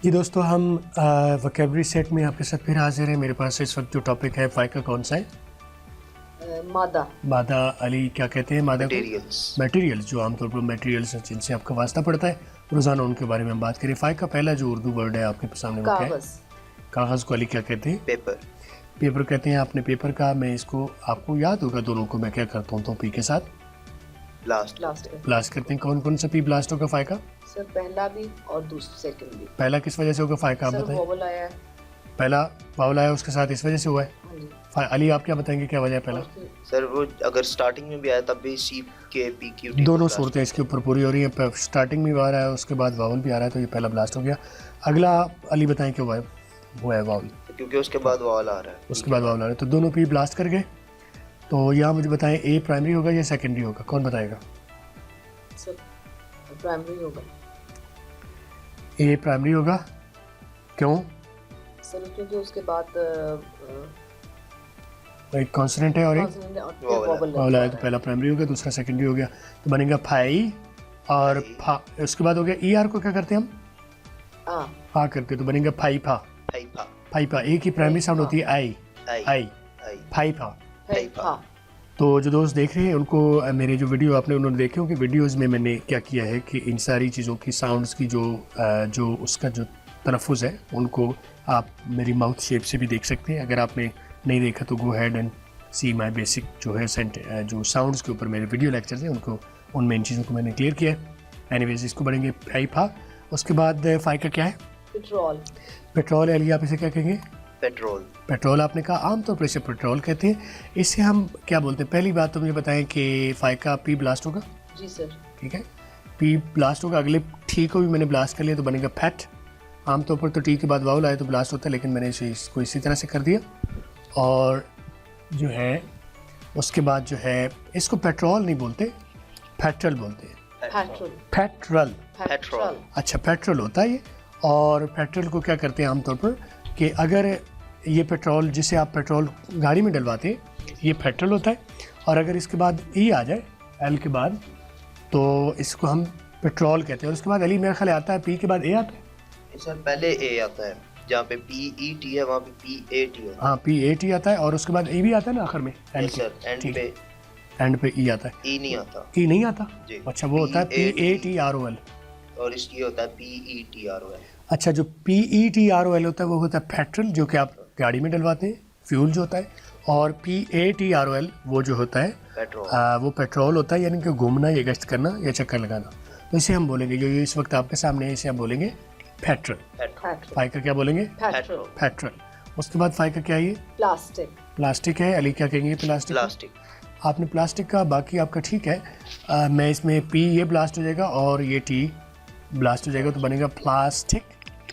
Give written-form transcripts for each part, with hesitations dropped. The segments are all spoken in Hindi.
जी दोस्तों, हम वोकैबुलरी सेट में आपके साथ फिर हाजिर हैं। मेरे पास इस वक्त जो टॉपिक है फाइका कौन सा है? मादा। मादा। अली क्या कहते हैं मादा को? मटेरियल्स। मटेरियल्स, जो आमतौर पर मटेरियल्स हैं जिनसे आपका वास्ता पड़ता है रोज़ाना, उनके बारे में हम बात करें। फाइका पहला जो उर्दू वर्ड है आपके सामने वो क्या है? कागज। कागज़ को अली क्या कहते हैं? पेपर। पेपर कहते हैं। आपने पेपर का, मैं इसको, आपको याद होगा दोनों को मैं क्या करता हूँ तो पी के साथ ब्लास्ट। ब्लास्ट करते हैं। कौन कौन सा पी ब्लास्ट होगा फाइका? सर पहला भी और दूसरा सेकंड भी। पहला किस वजह से होगा फाइका, आप सर बताएं। वोवल आया है। पहला वावल आया उसके साथ, इस वजह से हुआ है। हाँ जी। अली आप क्या बताएंगे, क्या वजह है पहला? और फिर सर वो अगर स्टार्टिंग में भी आया तब भी सी के पी क्यू टी दोनों सूरतें इसके ऊपर पूरी हो रही है। स्टार्टिंग में भी आ रहा है, उसके बाद वावल भी आ रहा है, तो ये पहला ब्लास्ट हो गया। अगला अली बताएं क्यों हुआ है वावल? क्योंकि उसके बाद वावल आ रहा है। उसके बाद वावल आ रहा है, तो दोनों पी ब्लास्ट कर गए। तो यहाँ मुझे बताएं, ए प्राइमरी होगा या सेकेंडरी होगा, कौन बताएगा? सर प्राइमरी होगा। ए प्राइमरी होगा, क्यों? सर क्योंकि उसके बाद एक कॉन्सोनेंट है और एक consonant है और फिर वावल है। वोवल वावल है, तो पहला प्राइमरी हो गया, दूसरा सेकेंडरी हो गया। तो बनेगा फाई और फा। उसके बाद हो गया ई आर को क्या करते हैं हम? हाँ। फा करते हैं, तो बनेगा फाई फा। फाइफा। फाई फा। ए की प्राइमरी साउंड होती है आई। आई। आई आई। फाई फा। हाँ। तो जो दोस्त देख रहे हैं उनको मेरे जो वीडियो आपने उन्होंने देखे होंगे, वीडियोज़ में मैंने क्या किया है कि इन सारी चीज़ों की साउंड्स की जो उसका जो तलफ़ुज़ है उनको आप मेरी माउथ शेप से भी देख सकते हैं। अगर आपने नहीं देखा तो go ahead and see my basic जो है जो साउंड्स के ऊपर मेरे वीडियो लेक्चर्स हैं, उनको उनमें इन चीज़ों को मैंने क्लियर किया है। एनीवेज, इसको बढ़ेंगे फाई फा। उसके बाद फाई का क्या है? पेट्रोल। पेट्रोल है। आप इसे क्या कहेंगे? पेट्रोल। पेट्रोल आपने कहा, आमतौर पर इसे पेट्रोल कहते हैं। इससे हम क्या बोलते हैं? पहली बात तो मुझे बताएं कि फाइका पी ब्लास्ट होगा। जी सर। ठीक है, पी ब्लास्ट होगा। अगले टी को भी मैंने ब्लास्ट कर लिया तो बनेगा फैट। आमतौर पर तो टी के बाद वाउल आए तो ब्लास्ट होता है, लेकिन मैंने इसको इसी तरह से कर दिया। और जो है उसके बाद जो है, इसको पेट्रोल नहीं बोलते, पेट्रोल बोलते हैं। पेट्रोल। पेट्रोल। पेट्रोल। अच्छा, पेट्रोल होता है ये। और पेट्रोल को क्या करते हैं आमतौर पर कि अगर ये पेट्रोल जिसे आप पेट्रोल गाड़ी में डलवाते हैं ये पेट्रोल होता है, और अगर इसके बाद ई आ जाए एल के बाद तो इसको हम पेट्रोल कहते हैं। और उसके बाद अली मेरा ख्याल आता है पी के बाद ए आता है। सर पहले ए आता है, जहाँ पे पी ई टी है वहाँ पे पी ए टी होता है। हाँ, पी ए टी आता है, और उसके बाद ए भी आता है ना आखिर में एल यस सर, एंड ठीक है। पे एंड पे ई आता है। ई नहीं आता। ई नहीं आता? जी। अच्छा, वो होता है P A T R O L. और इसकी होता है P E T R O L. अच्छा, जो P E T R O L होता है वो होता है पेट्रोल, जो कि आप गाड़ी में डलवाते हैं, फ्यूल जो होता है। और P A T R O L वो जो होता है पेट्रोल। वो पेट्रोल होता है, यानी कि घूमना या गश्त करना या चक्कर लगाना। तो इसे हम बोलेंगे, जो ये इस वक्त आपके सामने है, इसे हम बोलेंगे पेट्रोल। पेट्रोल। फाई का क्या बोलेंगे? पेट्रोल। पेट्रोल। उसके बाद फाई का क्या है? ये प्लास्टिक। प्लास्टिक है। अली क्या कहेंगे? प्लास्टिक। प्लास्टिक। आपने प्लास्टिक का, बाकी आपका ठीक है। मैं इसमें पी ये ब्लास्ट हो जाएगा और ये टी ब्लास्ट हो जाएगा, तो बनेगा प्लास्टिक।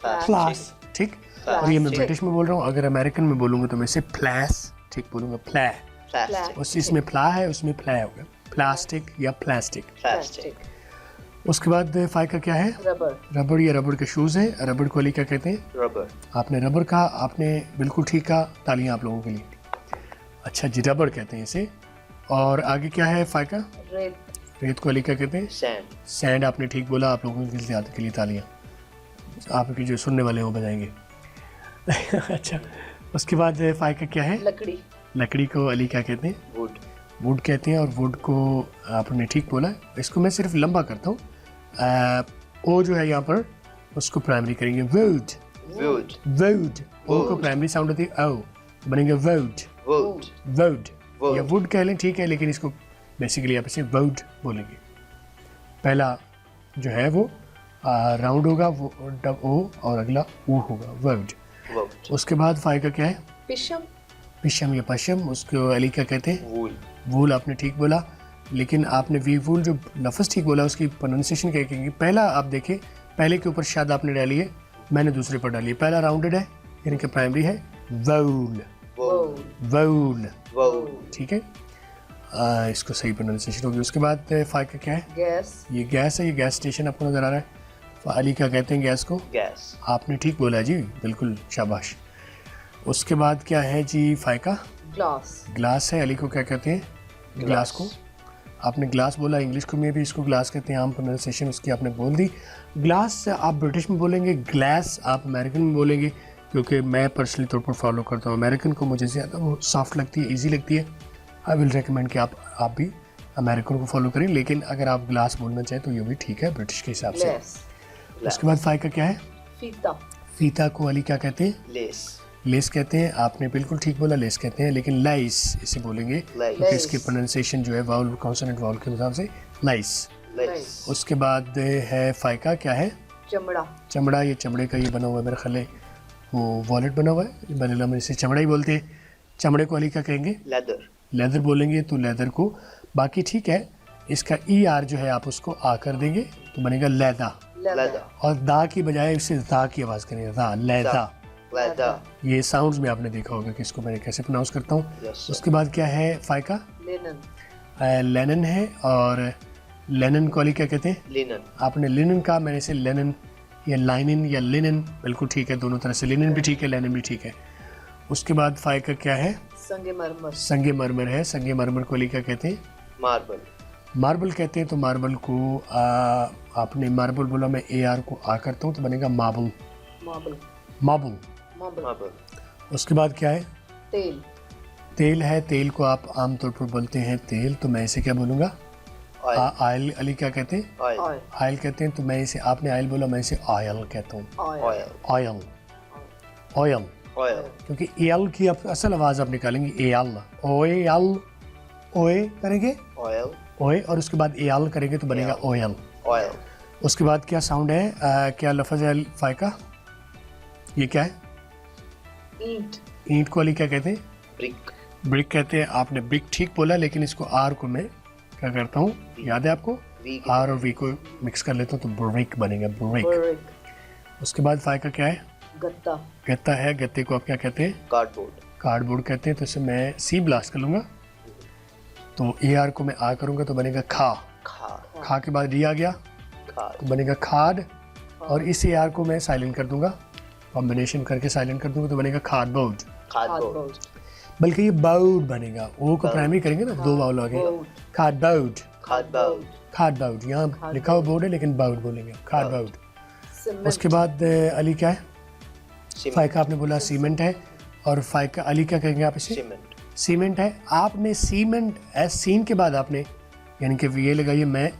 प्लास्टिक। और ये मैं प्लास्टिक। ब्रिटिश में बोल रहा हूँ, अगर अमेरिकन में बोलूँगा तो मैं इसे प्लास्टिक बोलूँगा। प्लास्टिक। उस इसमें प्ला है, उसमें प्ला होगा, प्लास्टिक या प्लास्टिक। प्लास्टिक। उसके बाद फाई का क्या है? रबर। रबड़ या रबड़ के शूज़ हैं। रबड़ को अली क्या कहते हैं? रबर। आपने रबर कहा, आपने बिल्कुल ठीक कहा, तालियां आप लोगों के लिए। अच्छा जी, रबड़ कहते हैं इसे। और आगे क्या है फाई का? रेत। रेत को अली क्या कहते हैं? सैंड। सैंड। आपने ठीक बोला, आप लोगों के लिए तालियां। आपके जो सुनने वाले हैं वो बजाएंगे। अच्छा, उसके बाद फाई का क्या है? लकड़ी। लकड़ी को अली क्या कहते हैं? वुड। वुड कहते हैं। और वुड को आपने ठीक बोला। इसको मैं सिर्फ लंबा करता हूँ। ओ जो है यहाँ पर उसको प्राइमरी करेंगे, वुड। वुड। वुड। ओ को Wood. प्राइमरी साउंड होती है ओ, बनेगा वुड। वुड। Would Wood. या वुड कह लें, ठीक है, लेकिन इसको बेसिकली आप इसे वुड बोलेंगे। पहला जो है वो राउंड होगा, वो डब ओ, और अगला ऊ होगा, वुड। वुड। उसके बाद फाई का क्या है? पिशम। पिशम या पशम। उसको अली क्या कहते हैं? वूल। वूल। आपने ठीक बोला, लेकिन आपने वी वूल जो लफ्ज़ ठीक बोला उसकी प्रोनाउंसिएशन क्या कहेंगे? पहला आप देखें, पहले के ऊपर शायद आपने डाली है, मैंने दूसरे पर डाली है। पहला राउंडेड है यानी कि प्राइमरी है, वूल। वूल। वूल। वूल। ठीक है, इसको सही प्रोनाउंसिएशन होगी। उसके बाद फाई का क्या है? गैस। ये गैस है, ये गैस स्टेशन आपको नज़र आ रहा है। अली क्या कहते हैं गैस को? गैस। आपने ठीक बोला जी, बिल्कुल शाबाश। उसके बाद क्या है जी फाई का? ग्लास। ग्लास है। अली को क्या कहते हैं? ग्लास को आपने ग्लास बोला, इंग्लिश को में भी इसको ग्लास कहते हैं, आम प्रोनाउंसिएशन उसकी आपने बोल दी। ग्लास आप ब्रिटिश में बोलेंगे, ग्लास आप अमेरिकन में बोलेंगे, क्योंकि मैं पर्सनली तौर पर फॉलो करता हूँ अमेरिकन को, मुझे ज़्यादा वो सॉफ्ट लगती है, ईजी लगती है। आई विल रिकमेंड कि आप भी अमेरिकन को फॉलो करें, लेकिन अगर आप ग्लास बोलना चाहें तो ये भी ठीक है ब्रिटिश के हिसाब से। Glass. उसके बाद फाइका क्या है? फीता. फीता को अली क्या कहते हैं? लेस। लेस कहते हैं। आपने बिल्कुल ठीक बोला, लेस कहते हैं, लेकिन लाइस इसे बोलेंगे क्योंकि इसकी प्रोनाउंसिएशन जो है वाउल कॉन्सोनेंट वाउल के हिसाब से लाइस। लेस। उसके बाद है फाइका क्या है? चमड़ा. चमड़ा, ये चमड़े का ये बना हुआ है मेरे ख्याल है, वो वॉलेट बना हुआ है, बनेला में इसे चमड़ा ही बोलते हैं। चमड़े को अली क्या कहेंगे? लेदर। लेदर बोलेंगे, तो लेदर को बाकी ठीक है। इसका ई आर जो है आप उसको आ कर देंगे तो बनेगा लैदा, लेदर। और दा की बजाय इससे दा की आवाज़ करेंगे, दा, लैदा। लेदर। ये साउंड्स में आपने देखा होगा कि इसको मैं कैसे प्रोनाउंस करता हूँ। Yes, sir. उसके बाद क्या है फाइका? लेनन. लेनन है, और लेनन को अली क्या कहते हैं? लिनन। आपने लिनन कहा, मैंने इसे लेनन या लाइनन या लिनन, बिल्कुल ठीक है, दोनों तरह से, लिनन भी ठीक है, लेनन भी ठीक है। उसके बाद फाइका क्या है? संगमरमर. संगे मरमर है। संगे मरमर को अली क्या कहते हैं? मार्बल। मार्बल कहते हैं। तो मार्बल को आपने मार्बल बोला, मैं ए आर को आ करता हूँ तो बनेगा marble. Marble. Marble. Marble. Marble. उसके बाद क्या है? तेल. तेल है। तेल को आप आमतौर पर बोलते हैं तेल, तो मैं इसे क्या बोलूँगा? ऑयल। आयल अली क्या कहते हैं? ऑयल। ऑयल. आयल कहते हैं, तो मैं इसे, आपने आयल बोला, मैं इसे आयल कहता हूँ। Oil. Oil. Oil, oil, oil. क्योंकि एल की आप असल आवाज़ आप निकालेंगे एल, ओए एल, ओए करेंगे, ऑयल। ओए, और उसके बाद एल करेंगे तो बनेगा ओयल। ऑयल। उसके बाद क्या साउंड है, क्या लफ्ज़ है फाइका? ये क्या है? ईंट. ईंट को अली क्या कहते हैं? ब्रिक। ब्रिक कहते हैं। आपने ब्रिक ठीक बोला, लेकिन इसको आर को मैं क्या करता हूँ, याद है आपको? वी। आर और वी को मिक्स कर लेता हूँ तो ब्रिक बनेगा, ब्रिक। ब्रिक. उसके बाद फाइका क्या है? गत्ता. गत्ता है। गत्ते को आप क्या कहते हैं? कार्डबोर्ड। कार्डबोर्ड कहते हैं। तो इसे मैं सी ब्लास्ट कर लूँगा, तो ए आर को मैं आ करूँगा तो बनेगा खा। खा। खा के बाद डी आ गया खाद। तो बनेगा खाद, और इस ए आर को मैं साइलेंट कर दूंगा, कॉम्बिनेशन करके साइलेंट कर दूंगा तो बनेगा खादबोर्ड। कार्डबोर्ड। बल्कि ये बाउड बनेगा, ओ को प्राइमरी करेंगे ना, दो वाउल आगे, खादबोर्ड। खादबोर्ड। खादबोर्ड यहाँ लिखा हुआ बोर्ड है, लेकिन बाउड बोलेंगे, खादबोर्ड। सीमेंट. उसके बाद अली क्या है? सीमेंट। फाइका आपने बोला सीमेंट है, और फाइका अली क्या कहेंगे आप इसे? सीमेंट। सीमेंट है। आपने सीमेंट एस सीन के बाद आपने, यानी कि ये लगाइए, मैं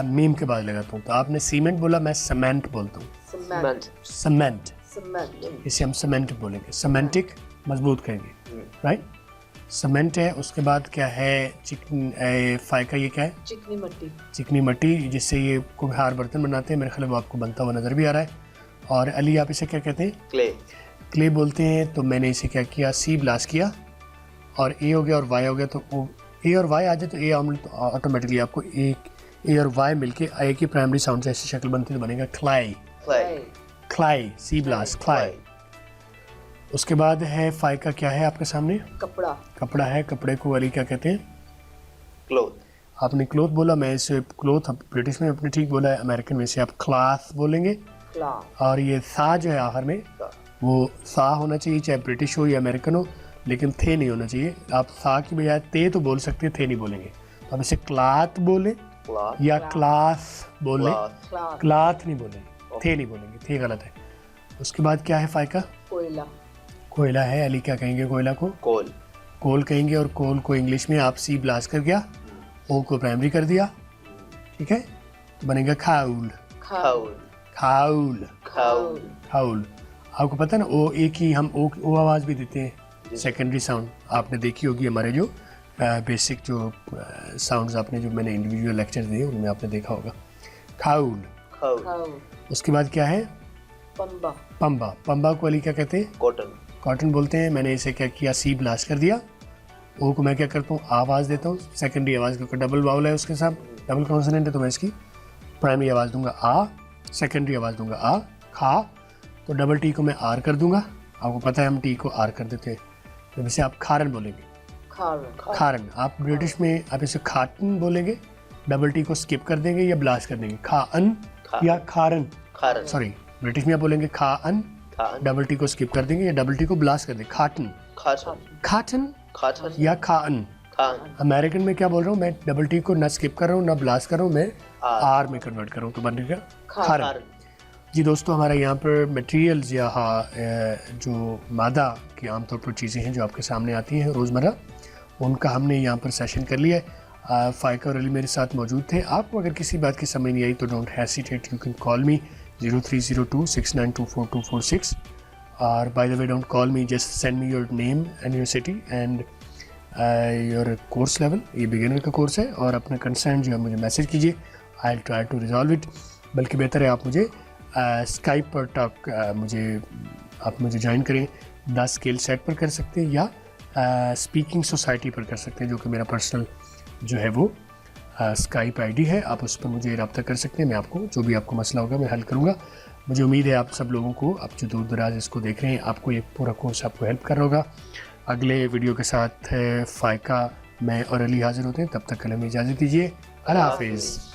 मीम के बाद लगाता हूँ, तो आपने सीमेंट बोला, मैं सीमेंट बोलता हूँ, सीमेंट. सीमेंट। सीमेंट. इसे हम सीमेंट बोलेंगे, सीमेंटिक, मजबूत कहेंगे, राइट? सीमेंट है। उसके बाद क्या है? चिकन फाइका ये क्या है? चिकनी मिट्टी. चिकनी मिट्टी, जिससे ये कुम्हार बर्तन बनाते हैं, मेरे ख्याल में वो आपको बनता हुआ नज़र भी आ रहा है। और अली आप इसे क्या कहते हैं? क्ले। क्ले बोलते हैं। तो मैंने इसे क्या किया, सी ब्लास्ट किया, और ए हो गया और वाई हो गया, तो ए और वाई आ जाए तो ए ऑटोमेटिकली आपको ए और वाई मिलके ए की प्राइमरी साउंड से ऐसी शक्ल बनती है तो बनेगा क्लाई। क्ले। क्लाई, सी ब्लास्ट, क्लाई। उसके बाद है फाइका क्या है आपके सामने? कपड़ा. कपड़ा है। कपड़े को अली क्या कहते हैं? क्लोथ। आपने क्लोथ बोला, मैं इसे क्लोथ, ब्रिटिश में आपने ठीक बोला है, अमेरिकन में से आप क्लॉथ बोलेंगे। क्लॉथ. और ये सा जो है आखिर में, वो सा होना चाहिए, चाहे ब्रिटिश हो या अमेरिकन हो, लेकिन थे नहीं होना चाहिए। आप सा की बजाय ते तो बोल सकते हैं, थे नहीं बोलेंगे। तो आप इसे क्लॉथ बोले क्लॉथ। या क्लास बोले, क्लॉथ. क्लॉथ नहीं बोलेंगे, थे नहीं बोलेंगे, थे गलत है। उसके बाद क्या है फाइका? कोयला. कोयला है। अली क्या कहेंगे कोयला को? कोल। कोल कहेंगे, और कोल को इंग्लिश में आप सी ब्लास्ट कर गया, ओ को प्राइमरी कर दिया, ठीक है, तो बनेगा खाउल। खाउल। खाउल, खाउल। खाउल। आपको पता है ना, ओ एक ही हम ओ आवाज़ भी देते हैं, सेकेंडरी साउंड आपने देखी होगी, हमारे जो बेसिक जो साउंड्स आपने, जो मैंने इंडिविजुअल लेक्चर दिए उनमें आपने देखा होगा, खाउल। खाउल। खाउल. उसके बाद क्या है? पंबा. पंबा। पंबा को अली क्या कहते हैं? कॉटन। कॉटन बोलते हैं। मैंने इसे क्या किया, सी ब्लास्ट कर दिया, ओ को मैं क्या करता हूँ, आवाज़ देता हूँ, सेकेंडरी आवाज़, क्योंकि डबल वाउल है उसके साथ, डबल कॉन्सोनेंट है, तो मैं इसकी प्राइमरी आवाज़ दूंगा आ, सेकेंडरी आवाज़ दूंगा आ, खा, तो डबल टी को मैं आर कर दूंगा। आपको पता है हम टी को आर कर देते हैं, तो इसे आप खारन बोलेंगे, खारन. खारन। आप ब्रिटिश में आप इसे खाटन बोलेंगे, डबल टी को स्किप कर देंगे या ब्लास्ट कर देंगे, खाअन या खारन, खारन। सॉरी, ब्रिटिश में आप बोलेंगे खाअन, खान। डबल टी को स्किप कर देंगे या डबल टी को ब्लास्ट कर देंगे, खाटन, खाटन। खाटन खाटन। या खाअन, खान अमेरिकन में क्या बोल रहा हूँ मैं, डबल टी को ना स्किप कर रहा हूँ ना ब्लास्ट कर रहा हूँ, मैं आर आर में कन्वर्ट कर रहा हूँ तो बनेगा खान। खारन। खारन जी दोस्तों, हमारे यहाँ पर मटेरियल्स या जो मादा की आमतौर पर चीज़ें हैं जो आपके सामने आती हैं रोज़मर्रा, उनका हमने यहाँ पर सेशन कर लिया है। फ़ाइका और अली मेरे साथ मौजूद थे। आपको अगर किसी बात की समझ नहीं आई तो don't hesitate, you can call me 030269242246 और by the way don't call me, just send me your name and your city and your course level. ये बिगिनर का कोर्स है और अपना कंसर्न जो है मुझे मैसेज कीजिए, I will try to resolve it. बल्कि बेहतर है आप मुझे स्काइप पर टॉक आप मुझे ज्वाइन करें। 10 स्किल सेट पर कर सकते हैं या स्पीकिंग सोसाइटी पर कर सकते हैं, जो कि मेरा पर्सनल जो है वो स्काइप आईडी है। आप उस पर मुझे रब्ता कर सकते हैं, मैं आपको जो भी आपको मसला होगा मैं हल करूँगा। मुझे उम्मीद है आप सब लोगों को, आप जो दूर दराज इसको देख रहे हैं, आपको ये पूरा कोर्स आपको हेल्प कर रहा होगा। अगले वीडियो के साथ फ़ाइका, मैं और अली हाजिर होते हैं। तब तक के लिए हमें इजाज़त दीजिए। अल्लाह हाफिज़।